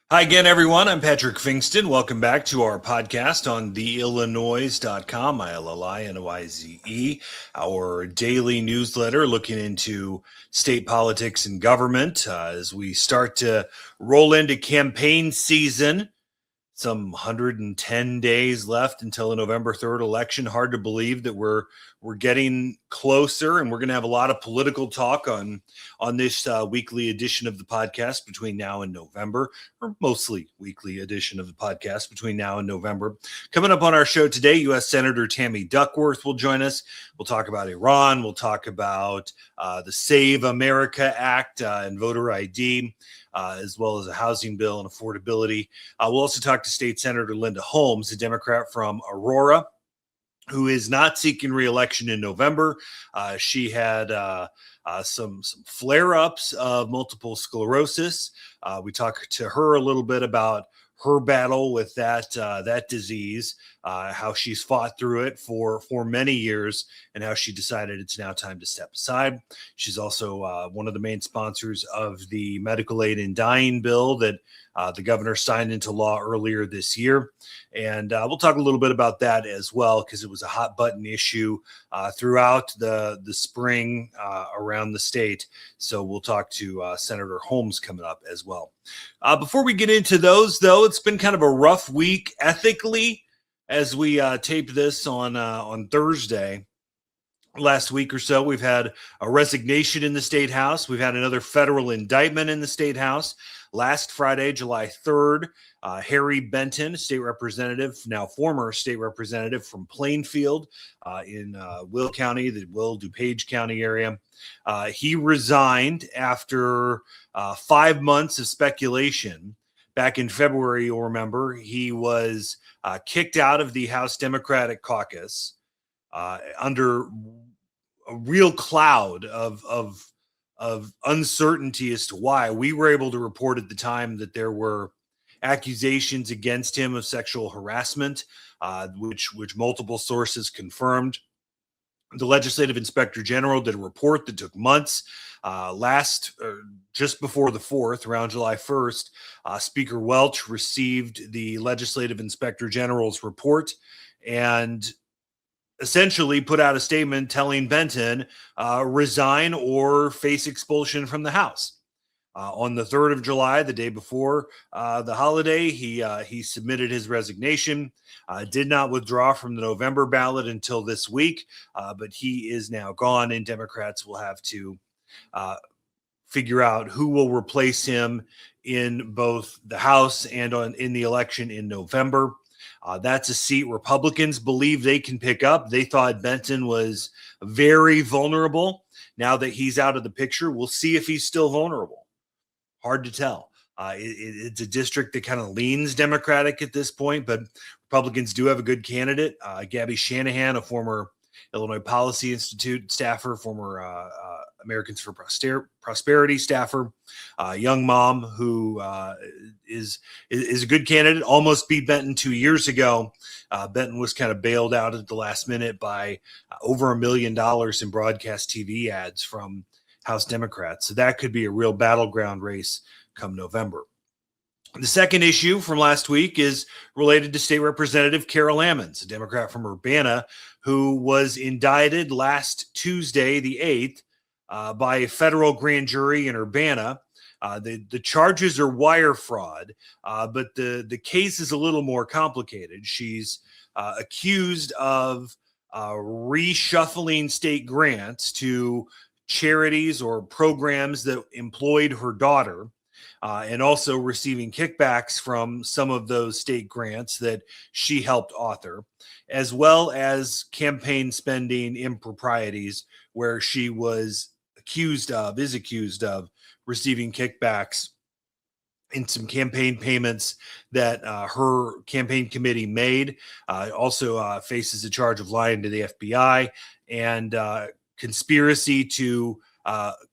Hi again, everyone. I'm Patrick Pfingsten. Welcome back to our podcast on the Illinoize.com, Illinoize, our daily newsletter looking into state politics and government as we start to roll into campaign season. Some 110 days left until the November 3rd election. Hard to believe that we're getting closer, and we're going to have a lot of political talk on this weekly edition of the podcast between now and November, or mostly weekly edition of the podcast between now and November. Coming up on our show today, U.S. Senator Tammy Duckworth will join us. We'll talk about Iran. We'll talk about the Save America Act and voter ID. As well as a housing bill and affordability. We'll also talk to State Senator Linda Holmes, a Democrat from Aurora, who is not seeking re-election in November. She had some flare-ups of multiple sclerosis. We talked to her a little bit about her battle with that disease, how she's fought through it for many years, and how she decided it's now time to step aside. She's also one of the main sponsors of the medical aid in dying bill that the governor signed into law earlier this year. And we'll talk a little bit about that as well, because it was a hot button issue throughout the spring around the state. So we'll talk to Senator Holmes coming up as well. Before we get into those, though, it's been kind of a rough week ethically as we tape this on Thursday. Last week or so, we've had a resignation in the state house. We've had another federal indictment in the state house. Last Friday, July 3rd, Harry Benton, state representative, now former state representative from Plainfield in Will County, the Will DuPage County area. He resigned after 5 months of speculation. Back in February, you'll remember, he was kicked out of the House Democratic caucus under a real cloud of uncertainty as to why. We were able to report at the time that there were accusations against him of sexual harassment, which multiple sources confirmed. The legislative inspector general did a report that took months. Just before the 4th, around July 1st, Speaker Welch received the legislative inspector general's report and essentially put out a statement telling Benton resign or face expulsion from the House. On the 3rd of July, the day before the holiday, he submitted his resignation, did not withdraw from the November ballot until this week, but he is now gone, and Democrats will have to figure out who will replace him in both the House and in the election in November. That's a seat Republicans believe they can pick up. They thought Benton was very vulnerable. Now that he's out of the picture, we'll see if he's still vulnerable. Hard to tell. It's a district that kind of leans Democratic at this point, but Republicans do have a good candidate. Gabby Shanahan, a former Illinois Policy Institute staffer, former Americans for Prosperity staffer, young mom who is a good candidate. Almost beat Benton 2 years ago. Benton was kind of bailed out at the last minute by over $1 million in broadcast TV ads from House Democrats. So that could be a real battleground race come November. The second issue from last week is related to State Representative Carol Ammons, a Democrat from Urbana, who was indicted last Tuesday, the 8th, by a federal grand jury in Urbana. The charges are wire fraud, but the case is a little more complicated. She's accused of reshuffling state grants to charities or programs that employed her daughter, and also receiving kickbacks from some of those state grants that she helped author, as well as campaign spending improprieties where she is accused of receiving kickbacks in some campaign payments that her campaign committee made. Also faces a charge of lying to the FBI and conspiracy to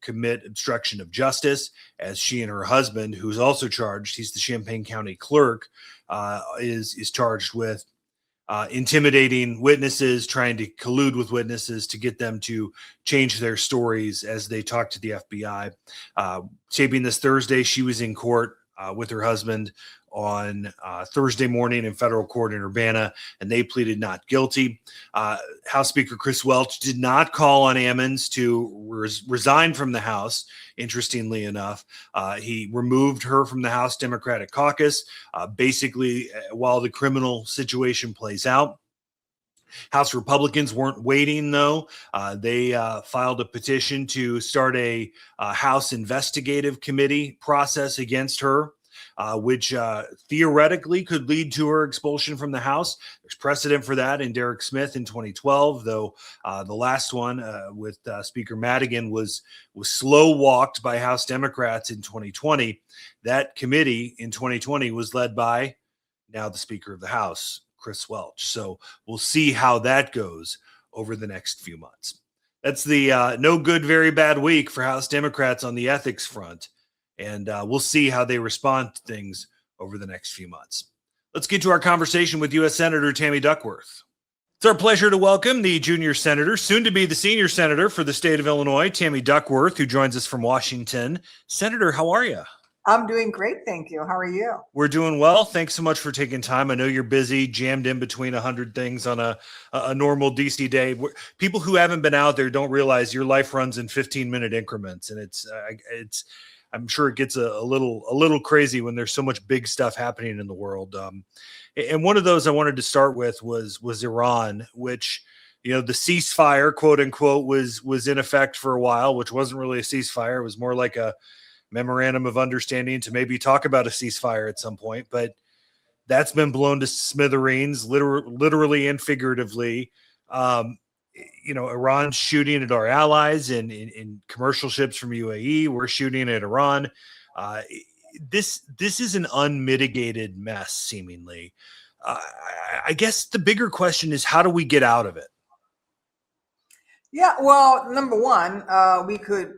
commit obstruction of justice, as she and her husband, who's also charged, he's the Champaign County clerk, is charged with intimidating witnesses, trying to collude with witnesses to get them to change their stories as they talk to the FBI. Taping this Thursday, she was in court with her husband on Thursday morning in federal court in Urbana, and they pleaded not guilty. House Speaker Chris Welch did not call on Ammons to resign from the House. Interestingly enough, he removed her from the House Democratic Caucus, basically while the criminal situation plays out. House Republicans weren't waiting, though. They filed a petition to start a House investigative committee process against her, which theoretically could lead to her expulsion from the House. There's precedent for that in Derek Smith in 2012, though the last one with Speaker Madigan was slow walked by House Democrats in 2020. That committee in 2020 was led by now the Speaker of the House, Chris Welch. So we'll see how that goes over the next few months. That's the no good, very bad week for House Democrats on the ethics front. And we'll see how they respond to things over the next few months. Let's get to our conversation with U.S. Senator Tammy Duckworth. It's our pleasure to welcome the junior senator, soon to be the senior senator for the state of Illinois, Tammy Duckworth, who joins us from Washington. Senator, how are you? I'm doing great, thank you. How are you? We're doing well. Thanks so much for taking time. I know you're busy, jammed in between 100 things on a normal DC day. People who haven't been out there don't realize your life runs in 15-minute increments, and it's I'm sure it gets a little crazy when there's so much big stuff happening in the world. And one of those I wanted to start with was Iran, which, you know, the ceasefire, quote unquote, was in effect for a while, which wasn't really a ceasefire. It was more like a memorandum of understanding to maybe talk about a ceasefire at some point, but that's been blown to smithereens, literally and figuratively. You know, Iran's shooting at our allies in commercial ships from UAE. We're shooting at Iran. This is an unmitigated mess, seemingly. I guess the bigger question is, how do we get out of it? Yeah, well, number one, we could,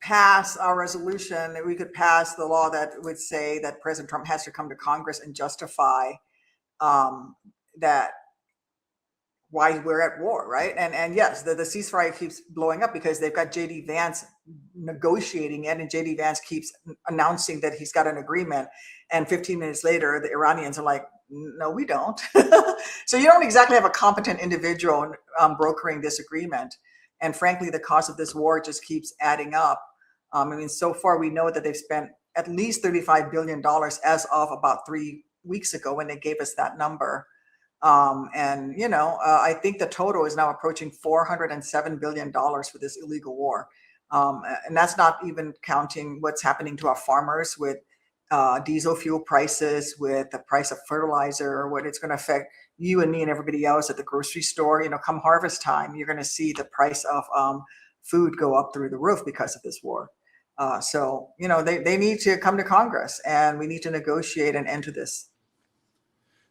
pass our resolution. We could pass the law that would say that President Trump has to come to Congress and justify that why we're at war, right? And yes, the ceasefire keeps blowing up because they've got J.D. Vance negotiating it, and J.D. Vance keeps announcing that he's got an agreement, and 15 minutes later, the Iranians are like, no, we don't. So you don't exactly have a competent individual brokering this agreement. And frankly, the cost of this war just keeps adding up. So far we know that they've spent at least $35 billion as of about 3 weeks ago when they gave us that number. I think the total is now approaching $407 billion for this illegal war. And that's not even counting what's happening to our farmers with diesel fuel prices, with the price of fertilizer, what it's going to affect you and me and everybody else at the grocery store. Come harvest time, you're going to see the price of food go up through the roof because of this war. They need to come to Congress, and we need to negotiate an end to this.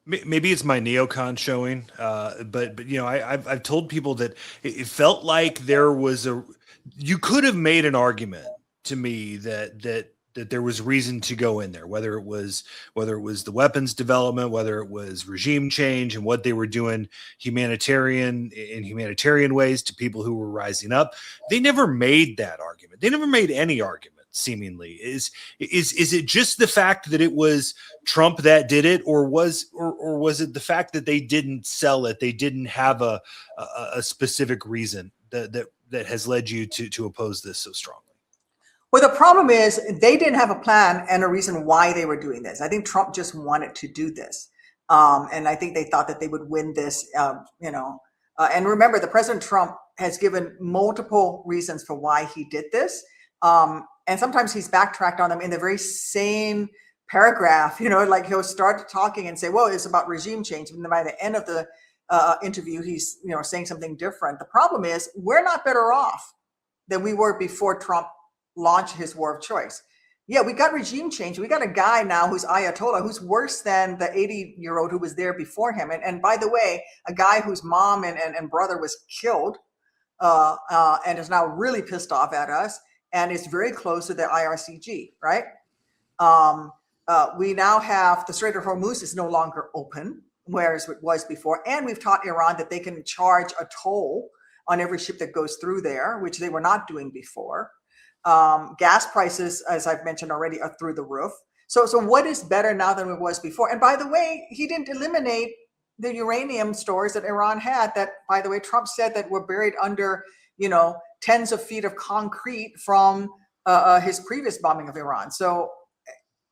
Maybe it's my neocon showing, but I've told people that it felt like you could have made an argument to me that there was reason to go in there, whether it was the weapons development, whether it was regime change and what they were doing humanitarian ways to people who were rising up. They never made that argument. They never made any argument. Seemingly, is it just the fact that it was Trump that did it, or was it the fact that they didn't sell it? They didn't have a specific reason that has led you to oppose this so strongly? Well, the problem is they didn't have a plan and a reason why they were doing this. I think Trump just wanted to do this. And I think they thought that they would win this, and remember, the President Trump has given multiple reasons for why he did this. And sometimes he's backtracked on them in the very same paragraph, like he'll start talking and say, well, it's about regime change. And then by the end of the interview, he's, saying something different. The problem is we're not better off than we were before Trump launched his war of choice. Yeah, we got regime change. We got a guy now who's Ayatollah, who's worse than the 80-year-old who was there before him. And by the way, a guy whose mom and brother was killed and is now really pissed off at us. And it's very close to the IRCG, right? We now have the Strait of Hormuz is no longer open, whereas it was before. And we've taught Iran that they can charge a toll on every ship that goes through there, which they were not doing before. Gas prices, as I've mentioned already, are through the roof. So what is better now than it was before? And by the way, he didn't eliminate the uranium stores that Iran had that, by the way, Trump said that were buried under, tens of feet of concrete from his previous bombing of Iran. So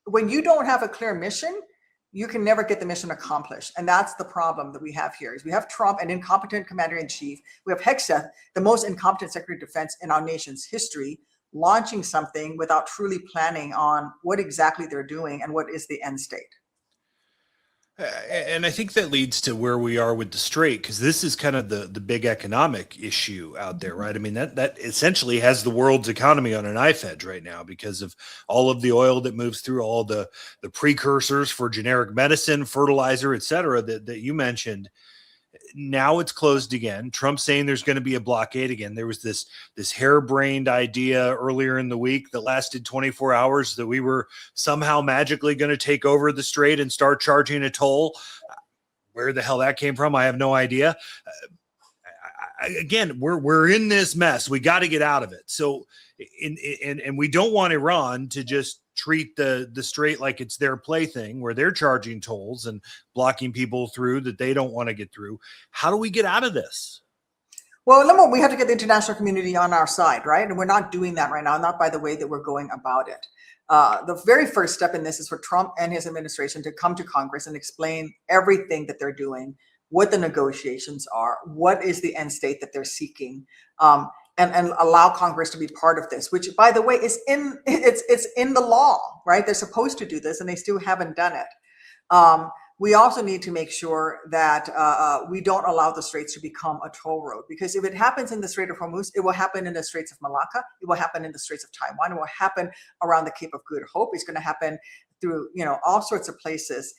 when you don't have a clear mission, you can never get the mission accomplished. And that's the problem that we have here is we have Trump, an incompetent commander-in-chief. We have Hegseth, the most incompetent Secretary of Defense in our nation's history, launching something without truly planning on what exactly they're doing and what is the end state. And I think that leads to where we are with the Strait, because this is kind of the big economic issue out there, right? I mean, that essentially has the world's economy on a knife edge right now because of all of the oil that moves through, all the precursors for generic medicine, fertilizer, et cetera, that you mentioned. Now it's closed again. Trump saying there's going to be a blockade again. There was this harebrained idea earlier in the week that lasted 24 hours that we were somehow magically going to take over the strait and start charging a toll. Where the hell that came from, I have no idea. Again, we're in this mess. We got to get out of it. So, and we don't want Iran to just treat the strait like it's their plaything where they're charging tolls and blocking people through that they don't want to get through. How do we get out of this? Well, number one, we have to get the international community on our side, right? And we're not doing that right now, not by the way that we're going about it. The very first step in this is for Trump and his administration to come to Congress and explain everything that they're doing, what the negotiations are, what is the end state that they're seeking, and allow Congress to be part of this, which, by the way, is it's in the law, right? They're supposed to do this, and they still haven't done it. We also need to make sure that we don't allow the straits to become a toll road, because if it happens in the Strait of Hormuz, it will happen in the Straits of Malacca, it will happen in the Straits of Taiwan, it will happen around the Cape of Good Hope, it's going to happen through all sorts of places,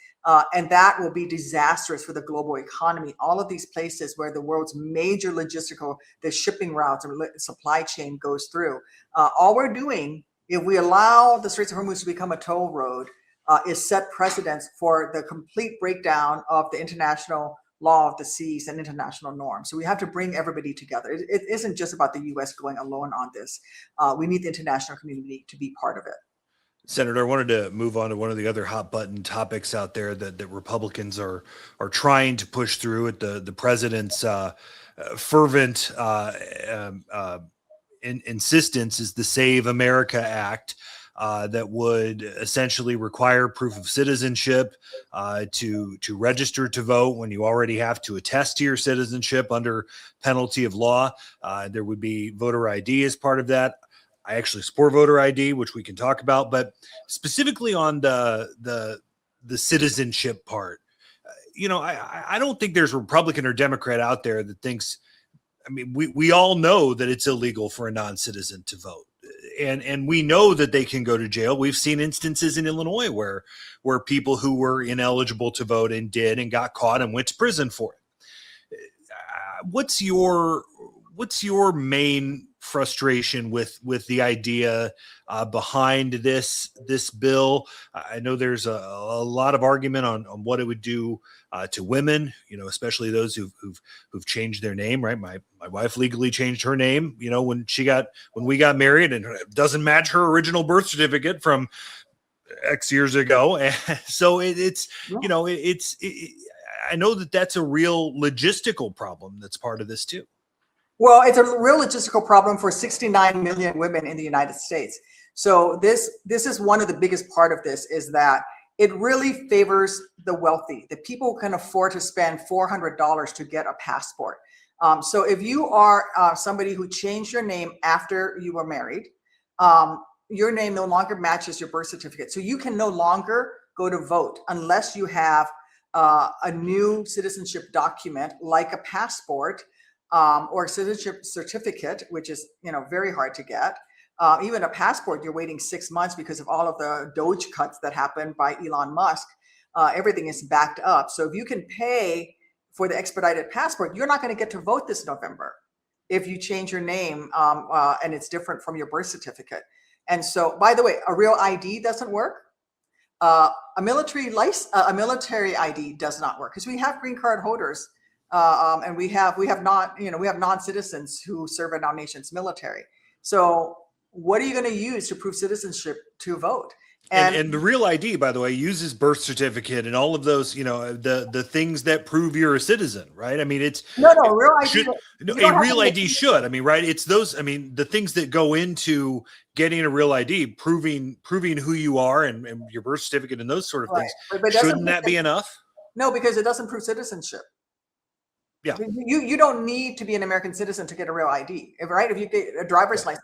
and that will be disastrous for the global economy. All of these places where the world's major logistical, the shipping routes and supply chain goes through. All we're doing, if we allow the Straits of Hormuz to become a toll road, is set precedents for the complete breakdown of the international law of the seas and international norms. So we have to bring everybody together. It isn't just about the U.S. going alone on this. We need the international community to be part of it. Senator, I wanted to move on to one of the other hot button topics out there that Republicans are trying to push through at the president's fervent insistence is the Save America Act. That would essentially require proof of citizenship to register to vote when you already have to attest to your citizenship under penalty of law. There would be voter ID as part of that. I actually support voter ID, which we can talk about, but specifically on the citizenship part, I don't think there's a Republican or Democrat out there that thinks. I mean, we all know that it's illegal for a non-citizen to vote. And we know that they can go to jail. We've seen instances in Illinois where people who were ineligible to vote and did and got caught and went to prison for it. What's your main frustration with the idea behind this bill? I know there's a lot of argument on what it would do to women, especially those who've changed their name, right? My wife legally changed her name, when we got married, and it doesn't match her original birth certificate from X years ago. And so it's I know that's a real logistical problem that's part of this too. Well, it's a real logistical problem for 69 million women in the United States. So this is one of the biggest part of this, is that it really favors the wealthy, the people who can afford to spend $400 to get a passport. So if you are somebody who changed your name after you were married, your name no longer matches your birth certificate. So you can no longer go to vote unless you have a new citizenship document like a passport, or a citizenship certificate, which is very hard to get. Even a passport, you're waiting 6 months because of all of the Doge cuts that happened by Elon Musk. Everything is backed up. So if you can pay for the expedited passport, you're not going to get to vote this November if you change your name and it's different from your birth certificate. And so, by the way, a real ID doesn't work. A military ID does not work, because we have green card holders. And we have non-citizens who serve in our nation's military. So what are you going to use to prove citizenship to vote? And the real ID, by the way, uses birth certificate and all of those, the things that prove you're a citizen, right? I mean, it's no, real ID. should, no, a real ID should. I mean, right? It's those. I mean, the things that go into getting a real ID, proving who you are and your birth certificate and those sort of things. But shouldn't that be enough? No, because it doesn't prove citizenship. Yeah, you don't need to be an American citizen to get a real ID, right? If you get a driver's license,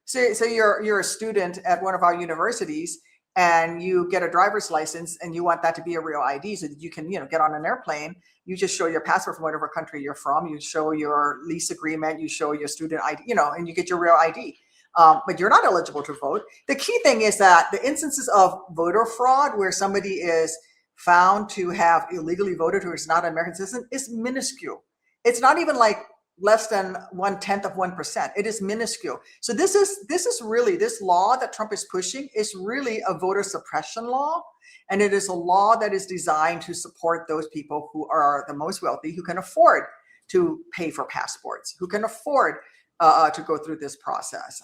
say you're a student at one of our universities and you get a driver's license and you want that to be a real ID so that you can, get on an airplane. You just show your passport from whatever country you're from. You show your lease agreement. You show your student ID, and you get your real ID. But you're not eligible to vote. The key thing is that the instances of voter fraud where somebody is found to have illegally voted who is not an American citizen is minuscule. It's not even like less than 1/10 of 1%. It is minuscule. So this is really, this law that Trump is pushing is really a voter suppression law. And it is a law that is designed to support those people who are the most wealthy, who can afford to pay for passports, who can afford to go through this process.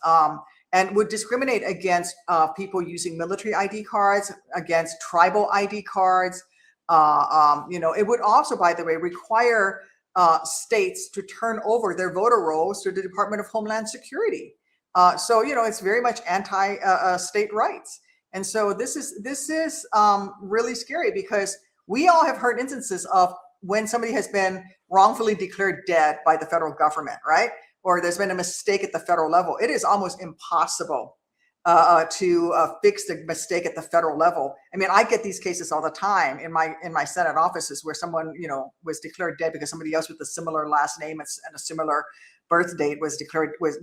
And would discriminate against people using military ID cards, against tribal ID cards. It would also, by the way, require states to turn over their voter rolls to the Department of Homeland Security. So it's very much anti-state rights. And so this is really scary because we all have heard instances of when somebody has been wrongfully declared dead by the federal government, right? Or there's been a mistake at the federal level. It is almost impossible to fix the mistake at the federal level. I mean, I get these cases all the time in my Senate offices where someone, was declared dead because somebody else with a similar last name and a similar birth date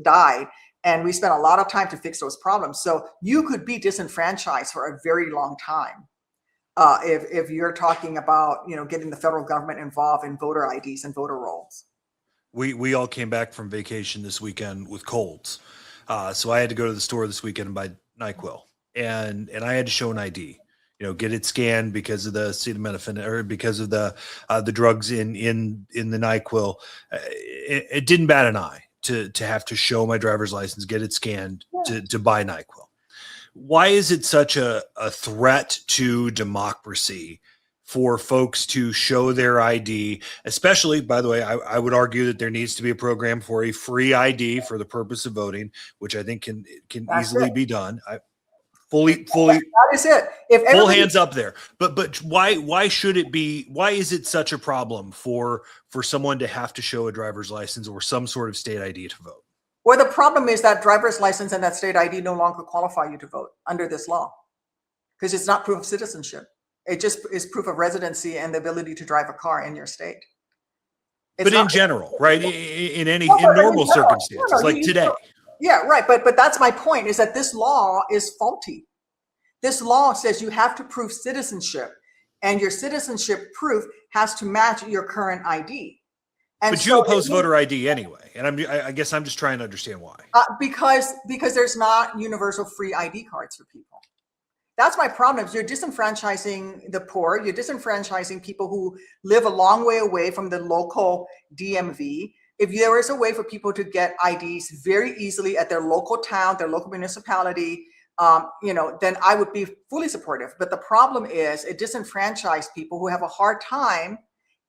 died. And we spent a lot of time to fix those problems. So you could be disenfranchised for a very long time if you're talking about, getting the federal government involved in voter IDs and voter rolls. We all came back from vacation this weekend with colds. So I had to go to the store this weekend and buy NyQuil, and I had to show an ID, get it scanned because of the acetaminophen or because of the drugs in the NyQuil. It didn't bat an eye to have to show my driver's license, get it scanned to buy NyQuil. Why is it such a threat to democracy for folks to show their ID, especially, by the way, I would argue that there needs to be a program for a free ID for the purpose of voting, which I think can easily be done. I fully that is it. If full hands up there. But why should it be? Why is it such a problem for someone to have to show a driver's license or some sort of state ID to vote? Well, the problem is that driver's license and that state ID no longer qualify you to vote under this law because it's not proof of citizenship. It just is proof of residency and the ability to drive a car in your state. But in general, right? In normal circumstances, like today. Yeah, right. But that's my point, is that this law is faulty. This law says you have to prove citizenship, and your citizenship proof has to match your current ID. And but you oppose voter ID anyway, and I guess I'm just trying to understand why. Because there's not universal free ID cards for people. That's my problem. You're disenfranchising the poor. You're disenfranchising people who live a long way away from the local DMV. If there is a way for people to get IDs very easily at their local town, their local municipality, then I would be fully supportive. But the problem is it disenfranchises people who have a hard time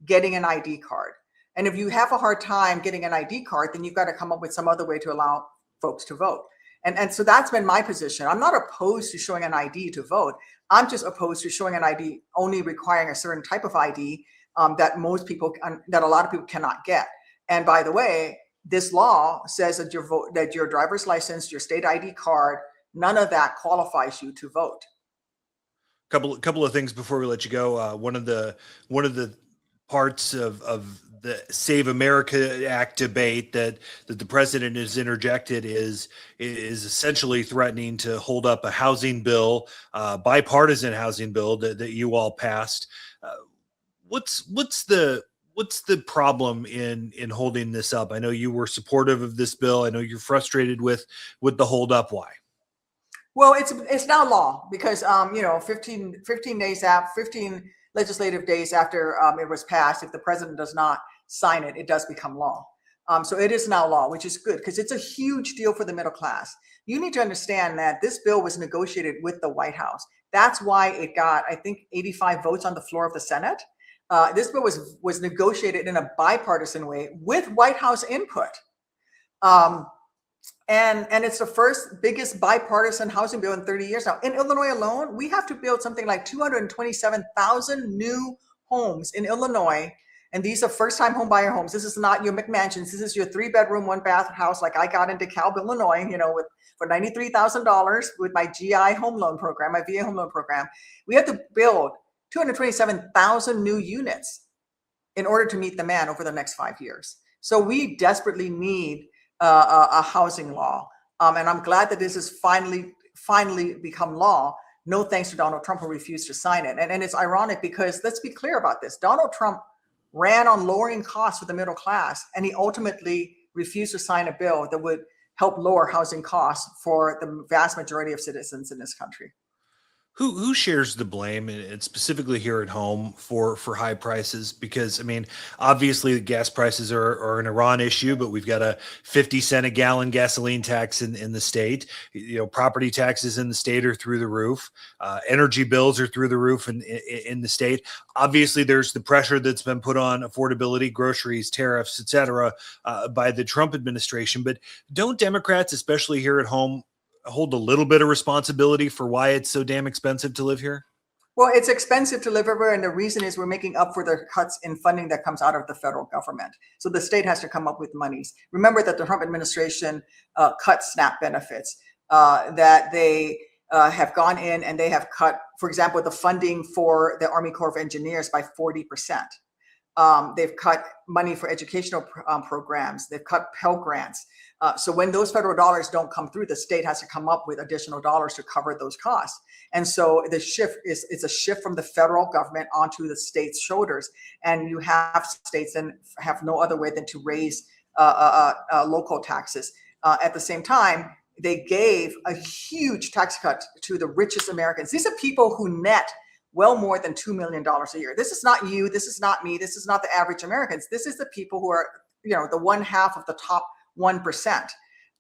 getting an ID card. And if you have a hard time getting an ID card, then you've got to come up with some other way to allow folks to vote. And so that's been my position. I'm not opposed to showing an ID to vote. I'm just opposed to showing an ID only requiring a certain type of ID that a lot of people cannot get. And by the way, this law says that your driver's license, your state ID card, none of that qualifies you to vote. Couple of things before we let you go. One of the parts of the Save America Act debate that the president has interjected is essentially threatening to hold up a housing bill, bipartisan housing bill that you all passed. What's the problem in holding this up? I know you were supportive of this bill. I know you're frustrated with the hold up. Why? Well, it's now law because 15 legislative days after it was passed, if the president does not sign it, it does become law. So it is now law, which is good because it's a huge deal for the middle class. You need to understand that this bill was negotiated with the White House. That's why it got, I think, 85 votes on the floor of the Senate. This bill was negotiated in a bipartisan way with White House input. And it's the first biggest bipartisan housing bill in 30 years now. In Illinois alone, we have to build something like 227,000 new homes in Illinois. And these are first-time home buyer homes. This is not your McMansions. This is your 3-bedroom, 1-bath house like I got in DeKalb, Illinois, for $93,000 with my GI home loan program, my VA home loan program. We have to build 227,000 new units in order to meet demand over the next 5 years. So we desperately need a housing law. And I'm glad that this has finally become law. No thanks to Donald Trump, who refused to sign it. And it's ironic because let's be clear about this. Donald Trump ran on lowering costs for the middle class, and he ultimately refused to sign a bill that would help lower housing costs for the vast majority of citizens in this country. Who shares the blame, and specifically here at home, for high prices? Because, I mean, obviously the gas prices are an Iran issue, but we've got a 50-cent a gallon gasoline tax in the state. Property taxes in the state are through the roof. Energy bills are through the roof in the state. Obviously, there's the pressure that's been put on affordability, groceries, tariffs, et cetera, by the Trump administration. But don't Democrats, especially here at home, hold a little bit of responsibility for why it's so damn expensive to live here? Well, it's expensive to live everywhere, and the reason is we're making up for the cuts in funding that comes out of the federal government. So the state has to come up with monies. Remember that the Trump administration cut SNAP benefits, that they have gone in and they have cut, for example, the funding for the Army Corps of Engineers by 40%. They've cut money for educational programs. They've cut Pell Grants. So when those federal dollars don't come through, the state has to come up with additional dollars to cover those costs. And so the shift is a shift from the federal government onto the state's shoulders. And you have states and have no other way than to raise local taxes. At the same time, they gave a huge tax cut to the richest Americans. These are people who net well more than $2 million a year. This is not you. This is not me. This is not the average Americans. This is the people who are, the 1/2 of the top 1%,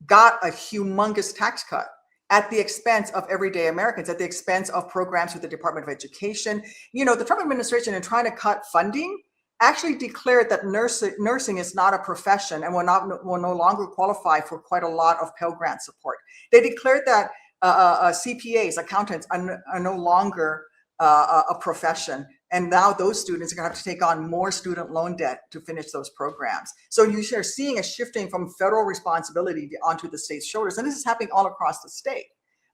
got a humongous tax cut at the expense of everyday Americans, at the expense of programs with the Department of Education. The Trump administration, in trying to cut funding, actually declared that nursing is not a profession and will no longer qualify for quite a lot of Pell Grant support. They declared that CPAs, accountants, are no longer a profession. And now those students are going to have to take on more student loan debt to finish those programs. So you are seeing a shifting from federal responsibility onto the state's shoulders. And this is happening all across the state,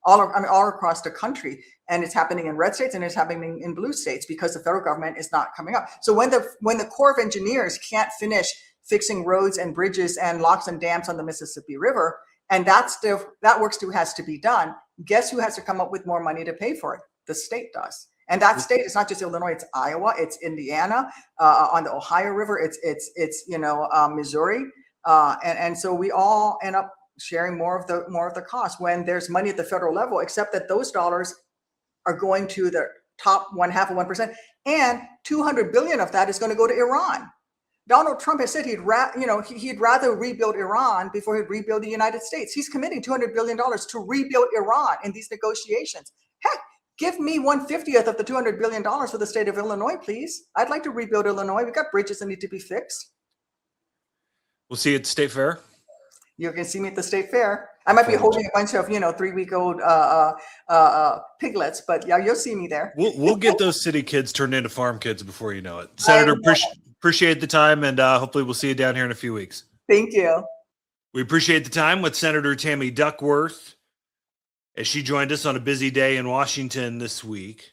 all across the country. And it's happening in red states and it's happening in blue states because the federal government is not coming up. So when the Corps of Engineers can't finish fixing roads and bridges and locks and dams on the Mississippi River, and that work still has to be done, guess who has to come up with more money to pay for it? The state does. And that state is not just Illinois; it's Iowa, it's Indiana, on the Ohio River, it's Missouri, and so we all end up sharing more of the cost when there's money at the federal level. Except that those dollars are going to the top 1/2 of 1%, and $200 billion of that is going to go to Iran. Donald Trump has said he'd rather rebuild Iran before he'd rebuild the United States. He's committing $200 billion to rebuild Iran in these negotiations. Heck, give me 1/50th of the $200 billion for the state of Illinois, please. I'd like to rebuild Illinois. We've got bridges that need to be fixed. We'll see you at the State Fair. You can see me at the State Fair. I might be holding a bunch of, 3-week-old piglets, but yeah, you'll see me there. We'll get those city kids turned into farm kids before you know it. Senator, appreciate the time, and hopefully we'll see you down here in a few weeks. Thank you. We appreciate the time with Senator Tammy Duckworth as she joined us on a busy day in Washington this week.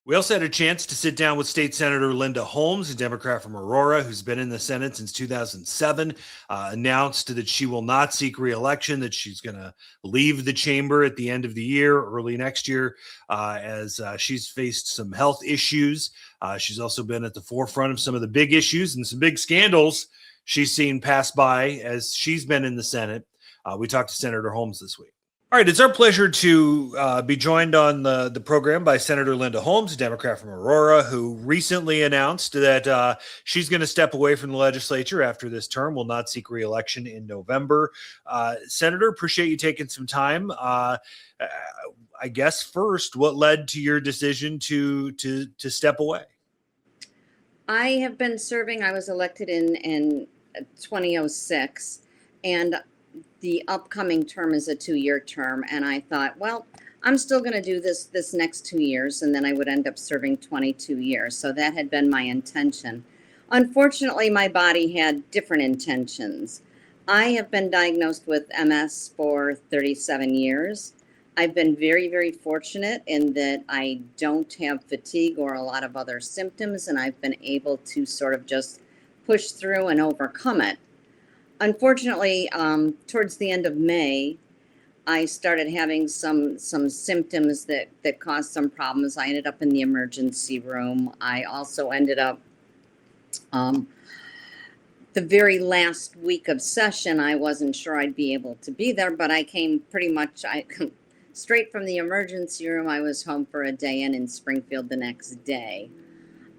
We also had a chance to sit down with State Senator Linda Holmes, a Democrat from Aurora, who's been in the Senate since 2007, announced that she will not seek re-election, that she's going to leave the chamber at the end of the year, early next year, as she's faced some health issues. She's also been at the forefront of some of the big issues and some big scandals she's seen pass by as she's been in the Senate. We talked to Senator Holmes this week. All right, it's our pleasure to be joined on the program by Senator Linda Holmes, a Democrat from Aurora, who recently announced that she's going to step away from the legislature after this term, will not seek re-election in November. Senator, appreciate you taking some time. I guess first, what led to your decision to step away? I have been serving. I was elected in 2006, and the upcoming term is a 2-year term. And I thought, well, I'm still going to do this next 2 years, and then I would end up serving 22 years. So that had been my intention. Unfortunately, my body had different intentions. I have been diagnosed with MS for 37 years. I've been very, very fortunate in that I don't have fatigue or a lot of other symptoms, and I've been able to sort of just push through and overcome it. Unfortunately, towards the end of May, I started having some symptoms that caused some problems. I ended up in the emergency room. I also ended up the very last week of session. I wasn't sure I'd be able to be there, but I came pretty much straight from the emergency room. I was home for a day and in Springfield the next day.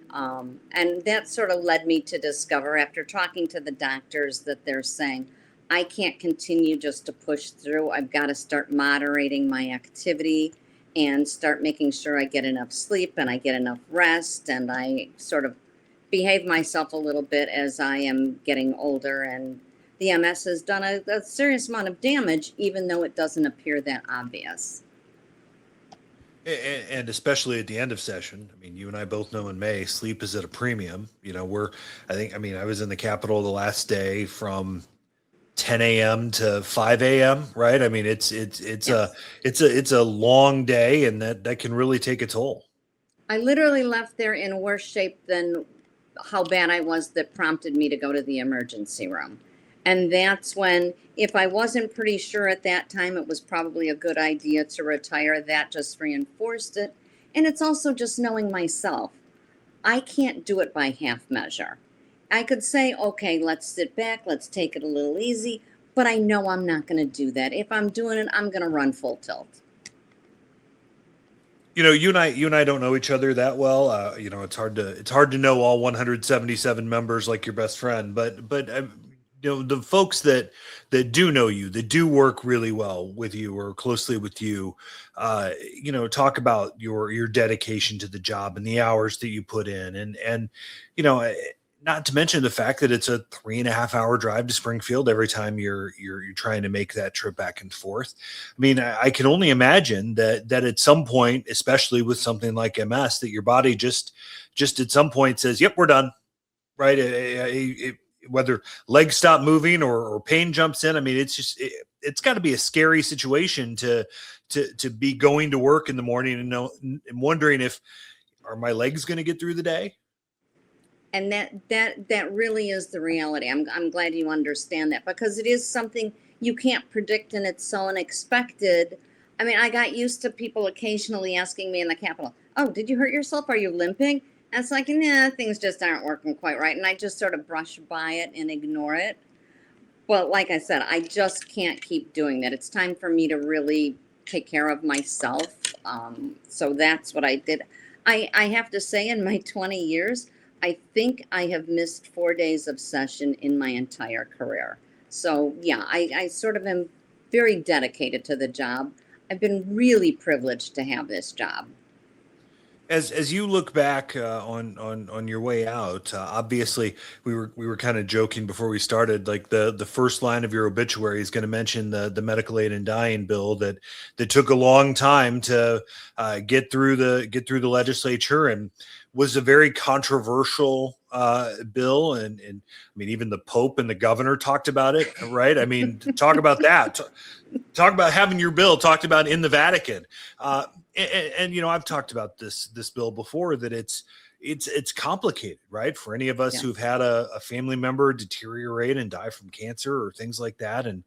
And that sort of led me to discover, after talking to the doctors, that they're saying, I can't continue just to push through. I've got to start moderating my activity and start making sure I get enough sleep and I get enough rest, and I sort of behave myself a little bit as I am getting older. And the MS has done a serious amount of damage, even though it doesn't appear that obvious. And especially at the end of session, I mean, you and I both know in May, sleep is at a premium. You know, I was in the Capitol the last day from 10 a.m. to 5 a.m. Right? I mean, it's a long day, and that can really take a toll. I literally left there in worse shape than how bad I was that prompted me to go to the emergency room. And that's when, if I wasn't pretty sure at that time, it was probably a good idea to retire. That just reinforced it. And it's also just knowing myself. I can't do it by half measure. I could say, okay, let's sit back, let's take it a little easy, but I know I'm not going to do that. If I'm doing it, I'm going to run full tilt. You know, you and I don't know each other that well. You know, it's hard to know all 177 members like your best friend, but you know, the folks that do know you, that do work really well with you or closely with you, you know, talk about your dedication to the job and the hours that you put in, and you know, not to mention the fact that it's a 3.5-hour drive to Springfield every time you're trying to make that trip back and forth. I mean, I can only imagine that at some point, especially with something like MS, that your body just at some point says, "Yep, we're done." Right? Whether legs stop moving or pain jumps in. I mean, it's got to be a scary situation to be going to work in the morning and wondering if, are my legs going to get through the day? And that really is the reality. I'm glad you understand that, because it is something you can't predict, and it's so unexpected. I mean, I got used to people occasionally asking me in the Capitol, "Oh, did you hurt yourself? Are you limping?" And it's like, nah, things just aren't working quite right. And I just sort of brush by it and ignore it. But like I said, I just can't keep doing that. It's time for me to really take care of myself. So that's what I did. I have to say, in my 20 years, I think I have missed 4 days of session in my entire career. So yeah, I sort of am very dedicated to the job. I've been really privileged to have this job. As you look back on your way out, obviously we were kind of joking before we started. Like the first line of your obituary is going to mention the medical aid and dying bill that took a long time to get through the legislature, and was a very controversial bill. And I mean, even the Pope and the governor talked about it, right? I mean, talk about that. Talk about having your bill talked about in the Vatican. And you know, I've talked about this bill before, that it's complicated, right? For any of us Yes. who've had a family member deteriorate and die from cancer or things like that, and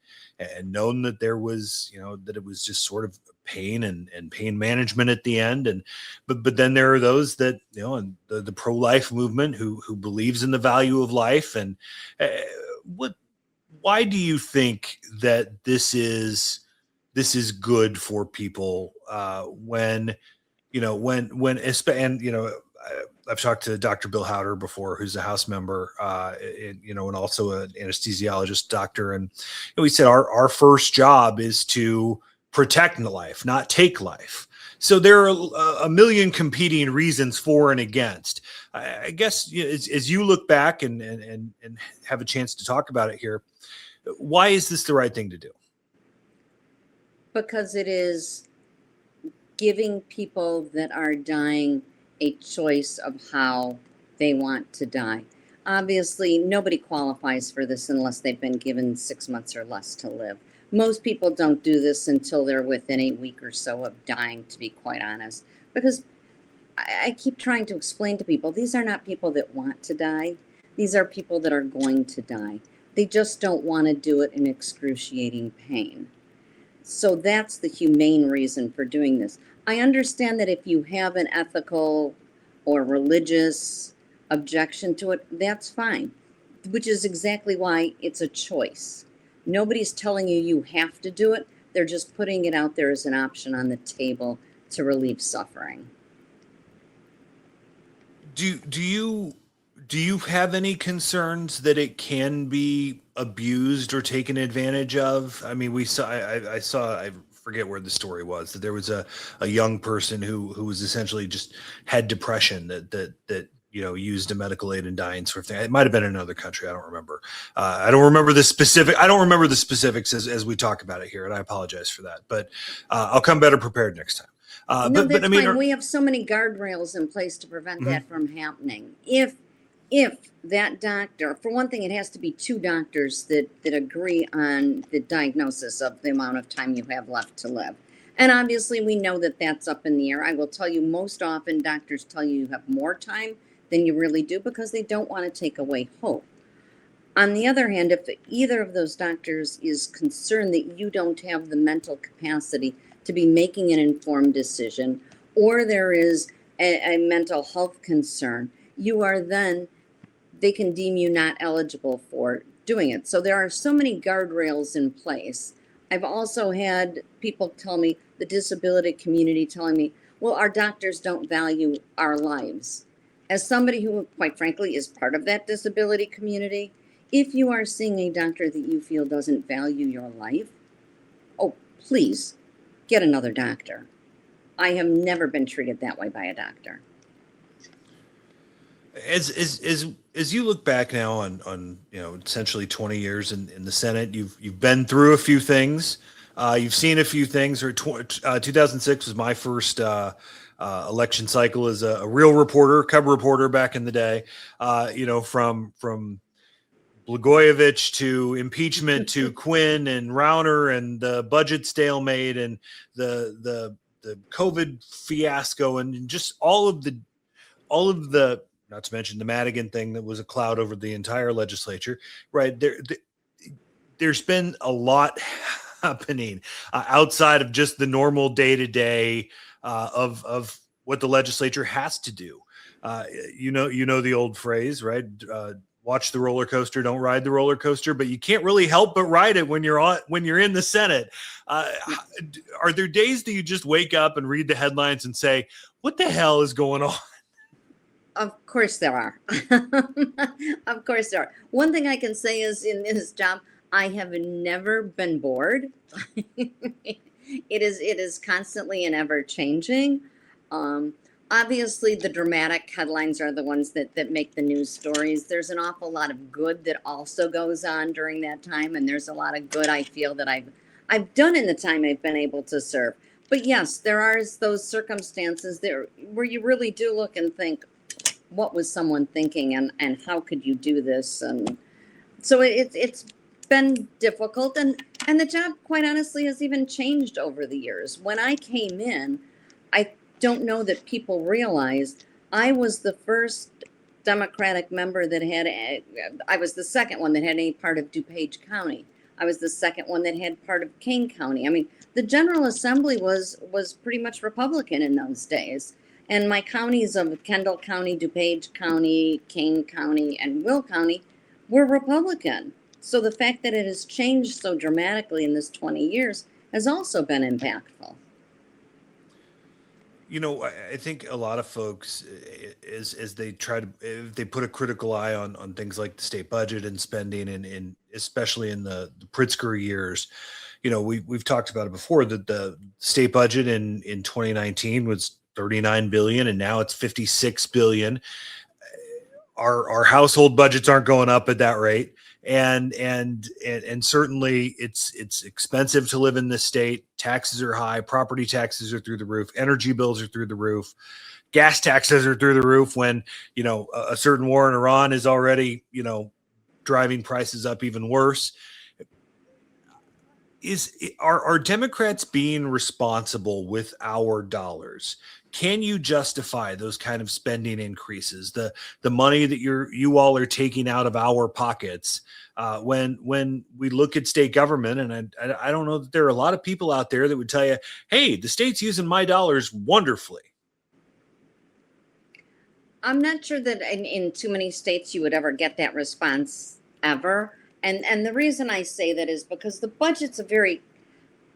known that there was, you know, that it was just sort of pain and pain management at the end. And but then there are those that, you know, and the pro-life movement who believes in the value of life. And why do you think that this is this is good for people when I've talked to Dr. Bill Howder before, who's a House member, and also an anesthesiologist doctor. And we said our first job is to protect life, not take life. So there are a million competing reasons for and against. I guess as you look back and have a chance to talk about it here, why is this the right thing to do? Because it is giving people that are dying a choice of how they want to die. Obviously, nobody qualifies for this unless they've been given 6 months or less to live. Most people don't do this until they're within a week or so of dying, to be quite honest. Because I keep trying to explain to people, these are not people that want to die. These are people that are going to die. They just don't want to do it in excruciating pain. So that's the humane reason for doing this. I understand that if you have an ethical or religious objection to it, that's fine, which is exactly why it's a choice. Nobody's telling you you have to do it. They're just putting it out there as an option on the table to relieve suffering. Do you have any concerns that it can be abused or taken advantage of? I mean, I forget where the story was, that there was a young person who was essentially just had depression that used a medical aid and dying sort of thing. It might have been in another country. I don't remember. I don't remember the specifics as we talk about it here, and I apologize for that. But I'll come better prepared next time. No, that's fine. We have so many guardrails in place to prevent that from happening. If that doctor, for one thing, it has to be two doctors that agree on the diagnosis of the amount of time you have left to live. And obviously, we know that that's up in the air. I will tell you, most often doctors tell you have more time than you really do because they don't want to take away hope. On the other hand, if either of those doctors is concerned that you don't have the mental capacity to be making an informed decision, or there is a mental health concern, they can deem you not eligible for doing it. So there are so many guardrails in place. I've also had people tell me, the disability community telling me, well, our doctors don't value our lives. As somebody who, quite frankly, is part of that disability community, if you are seeing a doctor that you feel doesn't value your life, oh, please get another doctor. I have never been treated that way by a doctor. As you look back now on essentially 20 years in the Senate, you've been through a few things, you've seen a few things. 2006 was my first election cycle as a real reporter, cub reporter back in the day. From Blagojevich to impeachment to Quinn and Rauner and the budget stalemate and the COVID fiasco and just all of the not to mention the Madigan thing that was a cloud over the entire legislature, right? There's been a lot happening outside of just the normal day-to-day of what the legislature has to do. You know the old phrase, right? Watch the roller coaster, don't ride the roller coaster, but you can't really help but ride it when you're in the Senate. Are there days that you just wake up and read the headlines and say, what the hell is going on? Of course there are. Of course there are. One thing I can say is in this job, I have never been bored. It is constantly and ever changing. Obviously, the dramatic headlines are the ones that make the news stories. There's an awful lot of good that also goes on during that time, and there's a lot of good I feel that I've done in the time I've been able to serve. But yes, there are those circumstances there where you really do look and think, what was someone thinking, and how could you do this? And so it's been difficult, and the job, quite honestly, has even changed over the years. When I came in, I don't know that people realized I was the first Democratic member that I was the second one that had any part of DuPage County. I was the second one that had part of Kane County. I mean, the General Assembly was pretty much Republican in those days. And my counties of Kendall County, DuPage County, Kane County, and Will County were Republican. So the fact that it has changed so dramatically in this 20 years has also been impactful. I think a lot of folks, as they try to, if they put a critical eye on things like the state budget and spending, and especially in the Pritzker years, we've talked about it before, that the state budget in 2019 was 39 billion, and now it's 56 billion. Our household budgets aren't going up at that rate. And certainly it's expensive to live in this state. Taxes are high, property taxes are through the roof, energy bills are through the roof, gas taxes are through the roof, when a certain war in Iran is already driving prices up even worse. Are Democrats being responsible with our dollars? Can you justify those kind of spending increases, the money that you all are taking out of our pockets, when we look at state government? And I don't know that there are a lot of people out there that would tell you, hey, the state's using my dollars wonderfully. I'm not sure that in too many states you would ever get that response ever. And the reason I say that is because the budget's a very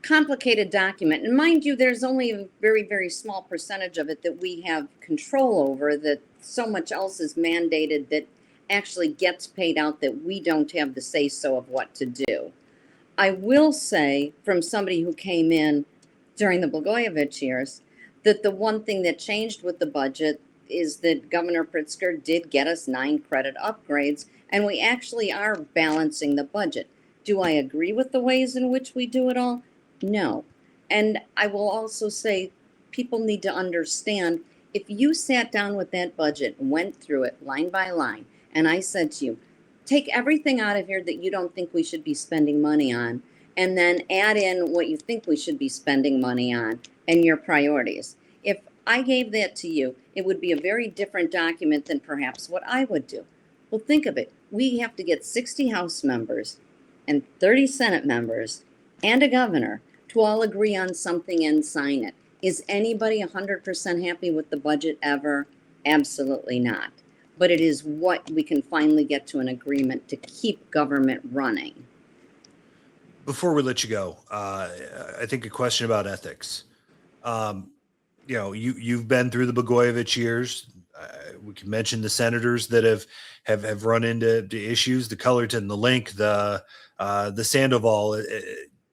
complicated document. And mind you, there's only a very, very small percentage of it that we have control over, that so much else is mandated that actually gets paid out that we don't have the say-so of what to do. I will say, from somebody who came in during the Blagojevich years, that the one thing that changed with the budget is that Governor Pritzker did get us 9 credit upgrades, and we actually are balancing the budget. Do I agree with the ways in which we do it all? No. And I will also say, people need to understand, if you sat down with that budget and went through it line by line, and I said to you, take everything out of here that you don't think we should be spending money on, and then add in what you think we should be spending money on and your priorities. If I gave that to you, it would be a very different document than perhaps what I would do. Well, think of it. We have to get 60 House members and 30 Senate members and a governor to all agree on something and sign it. Is anybody 100% happy with the budget ever? Absolutely not. But it is what we can finally get to an agreement to keep government running. Before we let you go, I think a question about ethics. You've been through the Blagojevich years. We can mention the senators that have run into issues, the Cullerton, the Link, the Sandoval,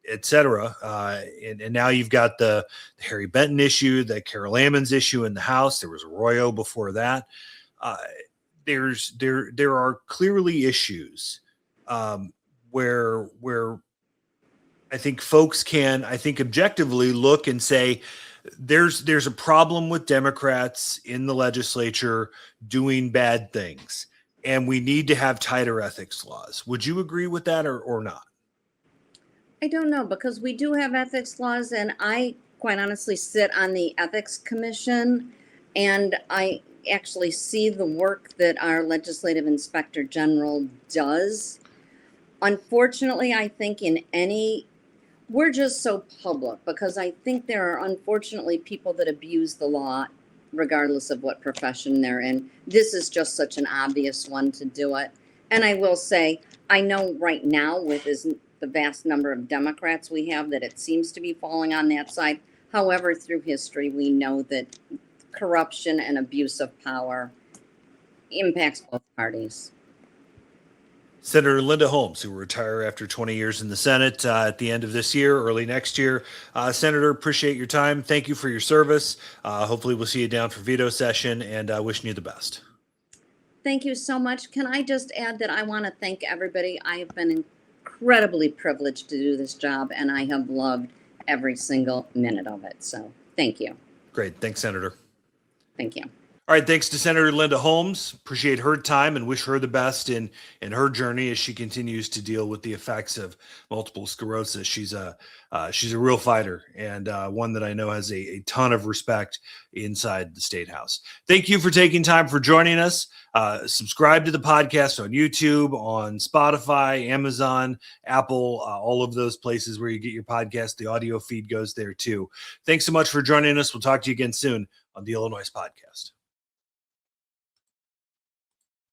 et cetera. And now you've got the Harry Benton issue, the Carol Ammons issue in the House. There was Arroyo before that. There are clearly issues where I think folks can, objectively look and say, there's a problem with Democrats in the legislature doing bad things, and we need to have tighter ethics laws. Would you agree with that or not? I don't know, because we do have ethics laws, and I quite honestly sit on the ethics commission, and I actually see the work that our legislative inspector general does. Unfortunately, I think we're just so public, because I think there are unfortunately people that abuse the law regardless of what profession they're in. This is just such an obvious one to do it. And I will say, I know right now with the vast number of Democrats we have that it seems to be falling on that side. However, through history, we know that corruption and abuse of power impacts both parties. Senator Linda Holmes, who will retire after 20 years in the Senate at the end of this year, early next year. Senator, appreciate your time. Thank you for your service. Hopefully we'll see you down for veto session, and wishing you the best. Thank you so much. Can I just add that I want to thank everybody. I have been incredibly privileged to do this job, and I have loved every single minute of it. So thank you. Great. Thanks, Senator. Thank you. All right, thanks to Senator Linda Holmes. Appreciate her time and wish her the best in her journey as she continues to deal with the effects of multiple sclerosis. She's a real fighter, and one that I know has a ton of respect inside the State House. Thank you for taking time for joining us. Subscribe to the podcast on YouTube, on Spotify, Amazon, Apple, all of those places where you get your podcast. The audio feed goes there too. Thanks so much for joining us. We'll talk to you again soon on the Illinoize podcast.